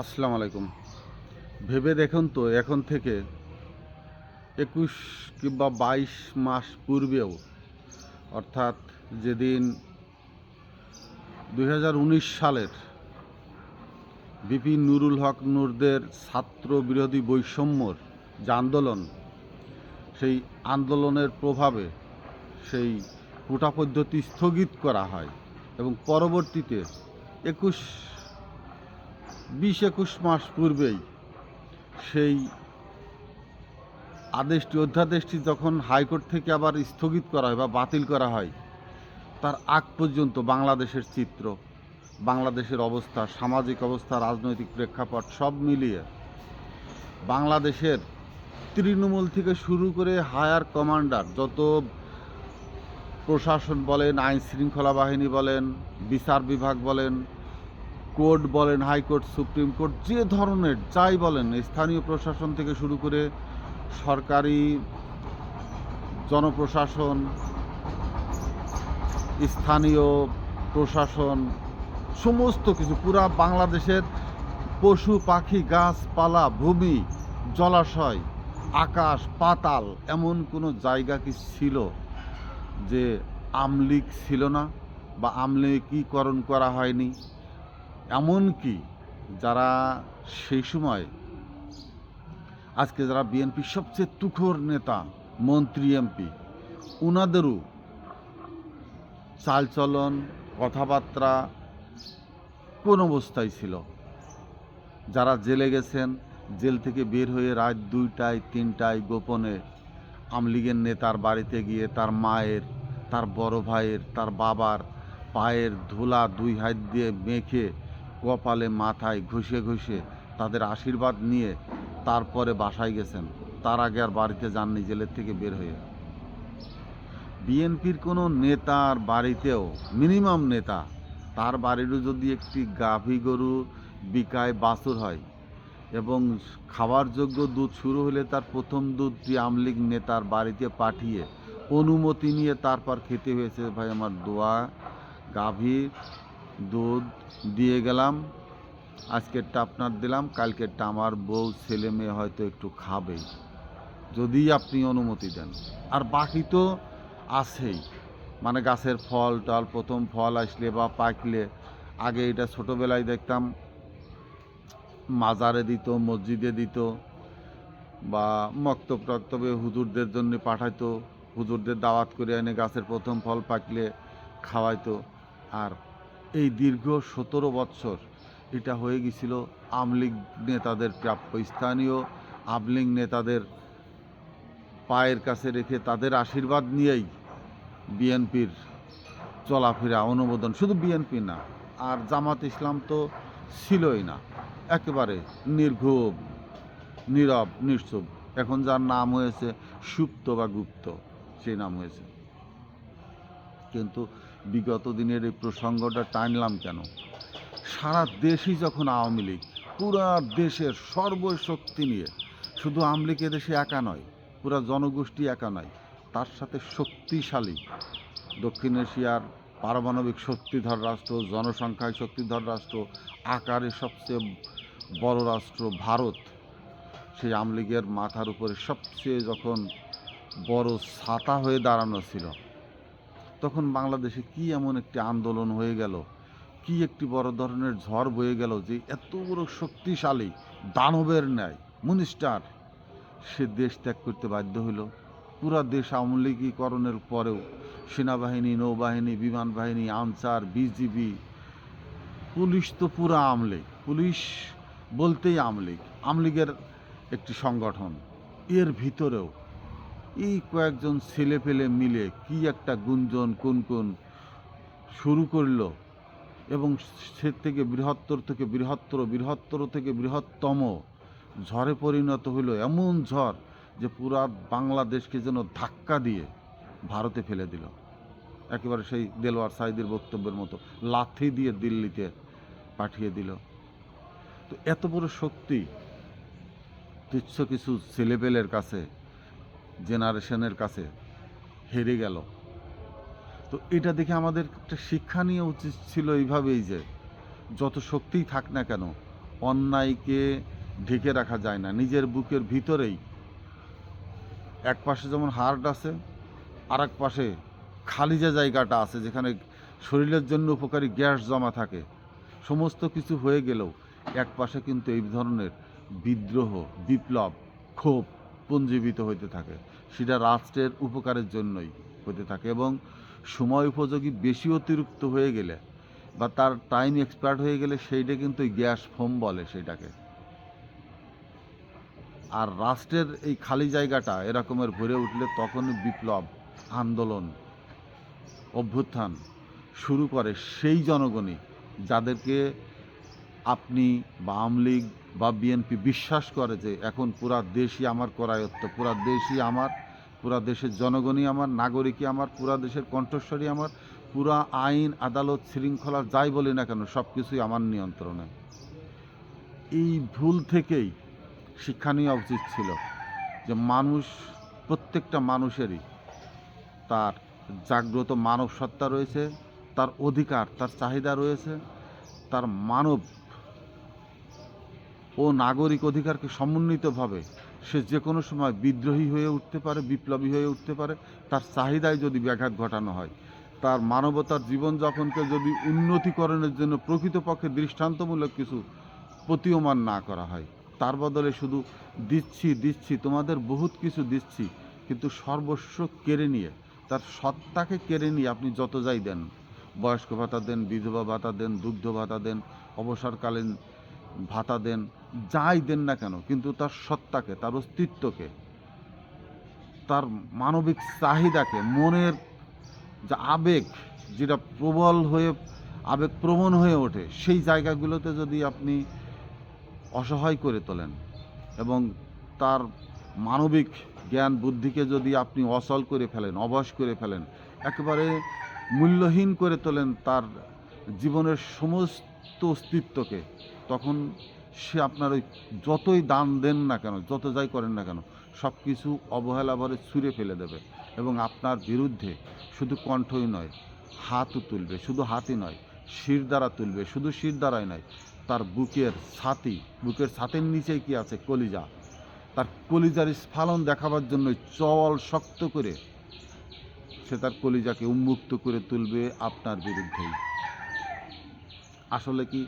আসসালামু আলাইকুম। ভেবে দেখুন তো এখন থেকে ২১ কিংবা ২২ মাস পূর্বেও, অর্থাৎ যেদিন ২০১৯ সালের বিপি নুরুল হক নূরদের ছাত্র বিরোধী বৈষম্যর যে আন্দোলন, সেই আন্দোলনের প্রভাবে সেই কোটা পদ্ধতি স্থগিত করা হয় এবং পরবর্তীতে ২০-২১ মাস পূর্বেই সেই অধ্যাদেশটি যখন হাইকোর্ট থেকে আবার স্থগিত করা হয় বা বাতিল করা হয়, তার আগ পর্যন্ত বাংলাদেশের চিত্র, বাংলাদেশের অবস্থা, সামাজিক অবস্থা, রাজনৈতিক প্রেক্ষাপট সব মিলিয়ে বাংলাদেশের তৃণমূল থেকে শুরু করে হায়ার কমান্ডার, যত প্রশাসন বলেন, আইন শৃঙ্খলা বাহিনী বলেন, বিচার বিভাগ বলেন, কোর্ট বলেন, হাইকোর্ট, সুপ্রিম কোর্ট, যে ধরনের যাই বলেন, স্থানীয় প্রশাসন থেকে শুরু করে সরকারি জনপ্রশাসন, স্থানীয় প্রশাসন, সমস্ত কিছু পুরা বাংলাদেশের পশু পাখি, গাছপালা, ভূমি, জলাশয়, আকাশ পাতাল, এমন কোনো জায়গা কি ছিল যে আমলিগ ছিল না বা আমলিগীকরণ করা হয়নি? এমনকি যারা সেই সময়, আজকে যারা বিএনপির সবচেয়ে তুখোর নেতা, মন্ত্রী, এমপি, ওনাদেরও চালচলন, কথাবার্তা কোন অবস্থায় ছিল? যারা জেলে গেছেন, জেল থেকে বের হয়ে রাত 2টায় 3টায় গোপনে আমলিগের নেতার বাড়িতে গিয়ে তার মায়ের, তার বড় ভাইয়ের, তার বাবার পায়ের ধুলা 2 হাত দিয়ে মেখে কপালে মাথায় ঘষে ঘষে তাদের আশীর্বাদ নিয়ে তারপরে বাসায় গেছেন। তার আগে আর বাড়িতে যাননি জেলের থেকে বের হয়ে। বিএনপির কোনো নেতার বাড়িতেও, মিনিমাম নেতা, তার বাড়িরও যদি একটি গাভী গরু বিকায় বাছুর হয় এবং খাওয়ার যোগ্য দুধ শুরু হলে তার প্রথম দুধটি আমলিগ নেতার বাড়িতে পাঠিয়ে অনুমতি নিয়ে তারপর খেতে হয়েছে। ভাই আমার দোয়া, গাভীর দুধ দিয়ে গেলাম, আজকেরটা আপনার দিলাম, কালকেরটা আমার বউ ছেলে মেয়ে হয়তো একটু খাবেই, যদি আপনি অনুমতি দেন। আর বাকি তো আছেই, মানে গাছের ফল টল, প্রথম ফল আসলে বা পাকলে, আগে এটা ছোটোবেলায় দেখতাম মাজারে দিত, মসজিদে দিত, বা মক্তব টক্তবে হুজুরদের জন্য পাঠাইতো, হুজুরদের দাওয়াত করে এনে গাছের প্রথম ফল পাকলে খাওয়াইতো। আর এই দীর্ঘ 17 বৎসর এটা হয়ে গেছিল আমলিগ নেতাদের প্রাপ্য। স্থানীয় আমলিগ নেতাদের পায়ের কাছে রেখে তাদের আশীর্বাদ নিয়েই বিএনপির চলাফেরা, অনুমোদন, শুধু বিএনপি না, আর জামাত ইসলাম তো ছিলই না, একেবারে নির্ঘুম, নীরব, নিশ্চুপ। এখন যার নাম হয়েছে সুপ্ত বা গুপ্ত, সেই নাম হয়েছে। কিন্তু বিগত দিনের এই প্রসঙ্গটা টানলাম কেন? সারা দেশই যখন আওয়ামী লীগ, পুরা দেশের সর্বশক্তি নিয়ে, শুধু আওয়ামী লীগ এদেশে একা নয়, পুরা জনগোষ্ঠী একা নয়, তার সাথে শক্তিশালী দক্ষিণ এশিয়ার পারমাণবিক শক্তিধর রাষ্ট্র, জনসংখ্যায় শক্তিধর রাষ্ট্র, আকারে সবচেয়ে বড় রাষ্ট্র ভারত, সেই আওয়ামী লীগের মাথার উপরে সবচেয়ে যখন বড় ছাতা হয়ে দাঁড়ানো ছিল, তখন বাংলাদেশে কি এমন একটি আন্দোলন হয়ে গেল, কি একটি বড় ধরনের ঝড় বয়ে গেল যে এত বড় শক্তিশালী দানবের ন্যায় মনিস্টার সে দেশ ত্যাগ করতে বাধ্য হলো। পুরা দেশ আওয়ামী লীগীকরণের পরেও সেনাবাহিনী, নৌবাহিনী, বিমান বাহিনী, আনসার, বিজিবি, পুলিশ তো পুরা আওয়ামী লীগ, পুলিশ বলতেই আওয়ামী লীগ, আওয়ামী লীগের একটি সংগঠন। এর ভিতরেও এই কয়েকজন ছেলেপেলে মিলে কি একটা গুঞ্জন কুনকুন শুরু করলো এবং সে থেকে বৃহত্তর থেকে বৃহত্তর, বৃহত্তর থেকে বৃহত্তম ঝড়ে পরিণত হইল। এমন ঝড় যে পুরা বাংলাদেশকে যেন ধাক্কা দিয়ে ভারতে ফেলে দিল, একেবারে সেই দেলোয়ার সাঈদীর বক্তব্যের মতো লাথি দিয়ে দিল্লিতে পাঠিয়ে দিল। তো এত বড় শক্তি তুচ্ছ কিছু ছেলেপেলের কাছে, জেনারেশনের কাছে হেরে গেল। তো এটা দেখে আমাদের একটা শিক্ষা নিয়ে উচিত ছিল এইভাবেই যে যত শক্তিই থাক না কেন, অন্যায়কে ঢেকে রাখা যায় না। নিজের বুকের ভিতরেই এক পাশে যেমন হার্ট আছে, আর এক পাশে খালি যে জায়গাটা আছে যেখানে শরীরের জন্য উপকারী গ্যাস জমা থাকে, সমস্ত কিছু হয়ে গেলেও এক পাশে কিন্তু এই ধরনের বিদ্রোহ, বিপ্লব, ক্ষোভ পুঞ্জীবিত হইতে থাকে। সেটা রাষ্ট্রের উপকারের জন্যই হতে থাকে, এবং সময় উপযোগী বেশি অতিরিক্ত হয়ে গেলে বা তার টাইম এক্সপায়ার্ড হয়ে গেলে সেইটা কিন্তু গ্যাস ফোম বলে সেইটাকে। আর রাষ্ট্রের এই খালি জায়গাটা এরকমের ভরে উঠলে তখনই বিপ্লব, আন্দোলন, অভ্যুত্থান শুরু করে সেই জনগণই যাদেরকে আপনি বা আওয়ামী লীগ বা বিএনপি বিশ্বাস করে যে এখন পুরা দেশই আমার করায়ত্ত, পুরা দেশই আমার, পুরা দেশের জনগণই আমার, নাগরিকই আমার, পুরা দেশের কণ্ঠস্বরই আমার, পুরা আইন আদালত শৃঙ্খলা যাই বলি না কেন সব কিছুই আমার নিয়ন্ত্রণে। এই ভুল থেকেই শিক্ষা নেওয়া উচিত ছিল যে মানুষ, প্রত্যেকটা মানুষেরই তার জাগ্রত মানব সত্তা রয়েছে, তার অধিকার, তার চাহিদা রয়েছে, তার মানব ও নাগরিক অধিকারকে সমন্বিতভাবে সে যে কোনো সময় বিদ্রোহী হয়ে উঠতে পারে, বিপ্লবী হয়ে উঠতে পারে। তার চাহিদায় যদি ব্যাঘাত ঘটানো হয়, তার মানবতার জীবনযাপনকে যদি উন্নতিকরণের জন্য প্রকৃতপক্ষে দৃষ্টান্তমূলক কিছু প্রতীয়মান না করা হয়, তার বদলে শুধু দিচ্ছি দিচ্ছি তোমাদের বহুত কিছু দিচ্ছি, কিন্তু সর্বস্ব কেড়ে নিয়ে, তার সত্তাকে কেড়ে নিয়ে আপনি যত যাই দেন, বয়স্ক ভাতা দেন, বিধবা ভাতা দেন, দুগ্ধ ভাতা দেন, অবসরকালীন ভাতা দেন, যাই দেন না কেন, কিন্তু তার সত্তাকে, তার অস্তিত্বকে, তার মানবিক চাহিদাকে, মনের যে আবেগ, যেটা প্রবল হয়ে আবেগপ্রবণ হয়ে ওঠে, সেই জায়গাগুলোতে যদি আপনি অসহায় করে তোলেন এবং তার মানবিক জ্ঞান বুদ্ধিকে যদি আপনি অচল করে ফেলেন, অবশ করে ফেলেন, একেবারে মূল্যহীন করে তোলেন তার জীবনের সমস্ত অস্তিত্বকে, তখন সে আপনার ওই যতই দান দেন না কেন, যত যাই করেন না কেন, সব কিছু অবহেলা ভরে ছুঁড়ে ফেলে দেবে এবং আপনার বিরুদ্ধে শুধু কণ্ঠই নয়, হাতও তুলবে। শুধু হাতই নয়, শির দ্বারা তুলবে। শুধু শির দ্বারাই নয়, তার বুকের ছাতি, বুকের ছাতির নিচেই কি আছে? কলিজা। তার কলিজার স্ফালন দেখাবার জন্য চল শক্ত করে সে তার কলিজাকে উন্মুক্ত করে তুলবে আপনার বিরুদ্ধেই। আসলে কি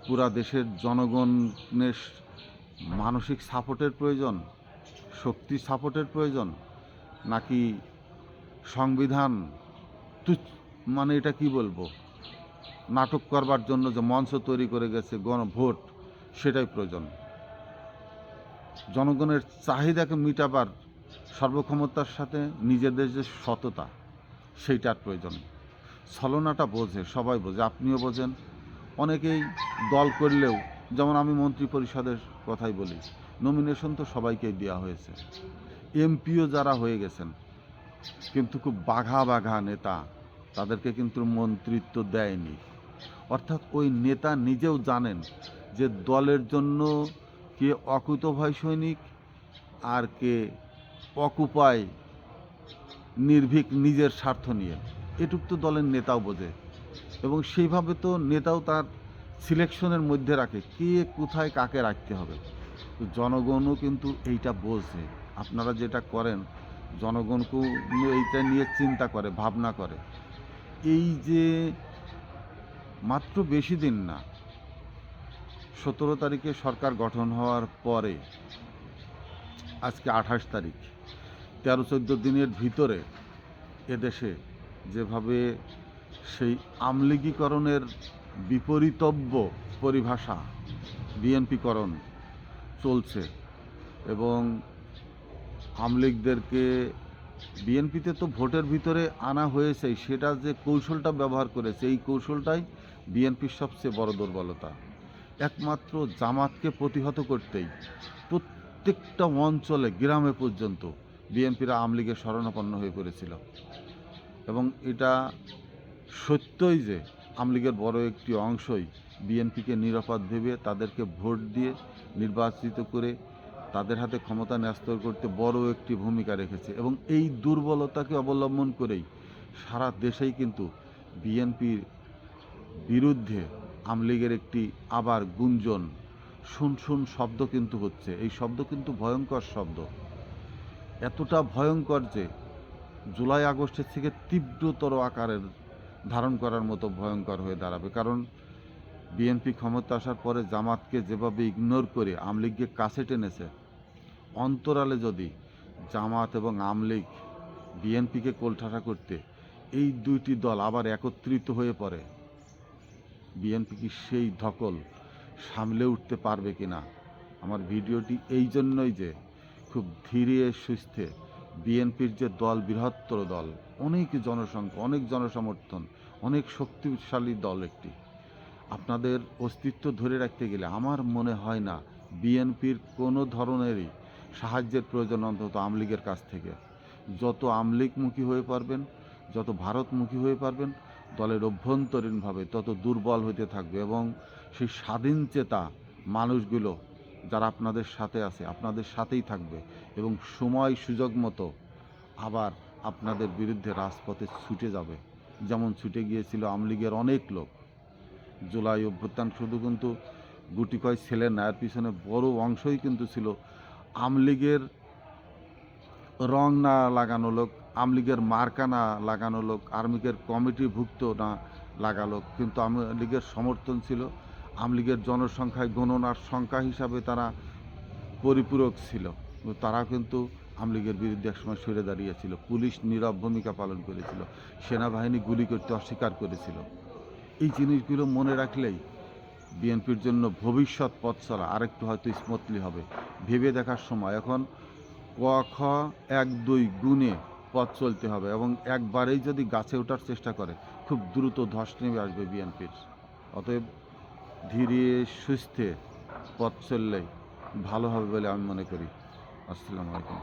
পুরা দেশের জনগণের মানসিক সাপোর্টের প্রয়োজন, শক্তি সাপোর্টের প্রয়োজন, নাকি সংবিধান মানে এটা কি বলবো, নাটক করবার জন্য যে মঞ্চ তৈরি করে গেছে গণভোট, সেটাই প্রয়োজন? জনগণের চাহিদাকে মিটাবার সর্বক্ষমতার সাথে নিজেদের যে সততা, সেইটার প্রয়োজন। ছলনাটা বোঝে, সবাই বোঝে, আপনিও বোঝেন। অনেকেই দল করলেও, যেমন আমি মন্ত্রী পরিষদের কথাই বলি, নমিনেশন তো সবাইকেই দেওয়া হয়েছে, এমপিও যারা হয়ে গেছেন, কিন্তু খুব বাঘা বাঘা নেতা, তাদেরকে কিন্তু মন্ত্রিত্ব দেয়নি। অর্থাৎ ওই নেতা নিজেও জানেন যে দলের জন্য কে অকুতোভয় সৈনিক আর কে অকুপায় নির্ভীক নিজের স্বার্থ নিয়ে, এটুক তো দলের নেতাও বোঝে। এবং সেইভাবে তো নেতাও তার সিলেকশনের মধ্যে রাখে কে কোথায় কাকে রাখতে হবে। তো জনগণও কিন্তু এইটা বোঝে। আপনারা যেটা করেন, জনগণকেও এইটা নিয়ে চিন্তা করে, ভাবনা করে। এই যে মাত্র বেশি দিন না, 17 তারিখে সরকার গঠন হওয়ার পরে আজকে 28 তারিখ, 13-14 দিনের ভিতরে এদেশে যেভাবে সেই আমলিগীকরণের বিপরীতব্য পরিভাষা, বিএনপিকরণ চলছে, এবং আমলিগদেরকে বিএনপিতে তো ভোটের ভিতরে আনা হয়েছেই, সেটা যে কৌশলটা ব্যবহার করেছে, এই কৌশলটাই বিএনপির সবচেয়ে বড় দুর্বলতা। একমাত্র জামাতকে প্রতিহত করতেই প্রত্যেকটা অঞ্চলে, গ্রামে পর্যন্ত বিএনপিরা আওয়ামী লীগের শরণাপন্ন হয়ে পড়েছিল। এবং এটা সত্যই যে আওয়ামী লীগের বড় একটি অংশই বিএনপিকে নিরাপদ ভেবে তাদেরকে ভোট দিয়ে নির্বাচিত করে তাদের হাতে ক্ষমতা ন্যস্ত করতে বড় একটি ভূমিকা রেখেছে। এবং এই দুর্বলতাকে অবলম্বন করেই সারা দেশেই কিন্তু বিএনপির বিরুদ্ধে আওয়ামী লীগের একটি আবার গুঞ্জন, শুন শুন শব্দ কিন্তু হচ্ছে। এই শব্দ কিন্তু ভয়ঙ্কর শব্দ, এতটা ভয়ঙ্কর যে জুলাই আগস্টের থেকে তীব্রতর আকারের ধারণ করার মতো ভয়ঙ্কর হয়ে দাঁড়াবে। কারণ বিএনপি ক্ষমতা আসার পরে জামাতকে যেভাবে ইগনোর করে আওয়ামী লীগকে কাছে টেনেছে, অন্তরালে যদি জামাত এবং আওয়ামী লীগ বিএনপিকে কোলঠাসা করতে এই দুইটি দল আবার একত্রিত হয়ে পড়ে, বিএনপি কি সেই ধকল সামলে উঠতে পারবে কিনা? আমার ভিডিওটি এই জন্যই যে খুব ধীরে সুস্থে বিএনপির যে দল, বৃহত্তর দল, অনেক জনসংখ্যা, অনেক জনসমর্থন, অনেক শক্তিশালী দল একটি, আপনাদের অস্তিত্ব ধরে রাখতে গেলে আমার মনে হয় না বিএনপির কোনো ধরনেরই সাহায্যের প্রয়োজন, অন্তত আওয়ামী লীগের কাছ থেকে। যত আওয়ামী লীগমুখী হয়ে পারবেন, যত ভারতমুখী হয়ে পারবেন, দলের অভ্যন্তরীণভাবে তত দুর্বল হতে থাকবে এবং সেই স্বাধীনচেতা মানুষগুলো যারা আপনাদের সাথে আছে, আপনাদের সাথেই থাকবে এবং সময় সুযোগ মতো আবার আপনাদের বিরুদ্ধে রাজপথে ছুটে যাবে, যেমন ছুটে গিয়েছিল আওয়ামী লীগের অনেক লোক। জুলাই অভ্যুত্থান শুধু কিন্তু গুটি কয় ছেলে না, এর পিছনে বড় অংশই কিন্তু ছিল আওয়ামী লীগের রং না লাগানো লোক, আওয়ামী লীগের মার্কা না লাগানো লোক, আওয়ামী লীগের কমিটিভুক্ত না লাগানো লোক, কিন্তু আওয়ামী লীগের সমর্থন ছিল, আওয়ামী লীগের জনসংখ্যায় গণনার সংখ্যা হিসাবে তারা পরিপূরক ছিল। তারা কিন্তু আওয়ামী লীগের বিরুদ্ধে একসময় সরে দাঁড়িয়েছিল, পুলিশ নীরব ভূমিকা পালন করেছিল, সেনাবাহিনী গুলি করতে অস্বীকার করেছিল। এই জিনিসগুলো মনে রাখলেই বিএনপির জন্য ভবিষ্যৎ পথ চলা আরেকটু হয়তো স্মুথলি হবে। ভেবে দেখার সময় এখন। ক খ 1 2 গুণে পথ চলতে হবে এবং একবারেই যদি গাছে ওঠার চেষ্টা করে খুব দ্রুত ধস নেমে আসবে বিএনপির। অতএব ধীরে সুস্থে পথ চললেই ভালো হবে বলে আমি মনে করি। আসসালামু আলাইকুম।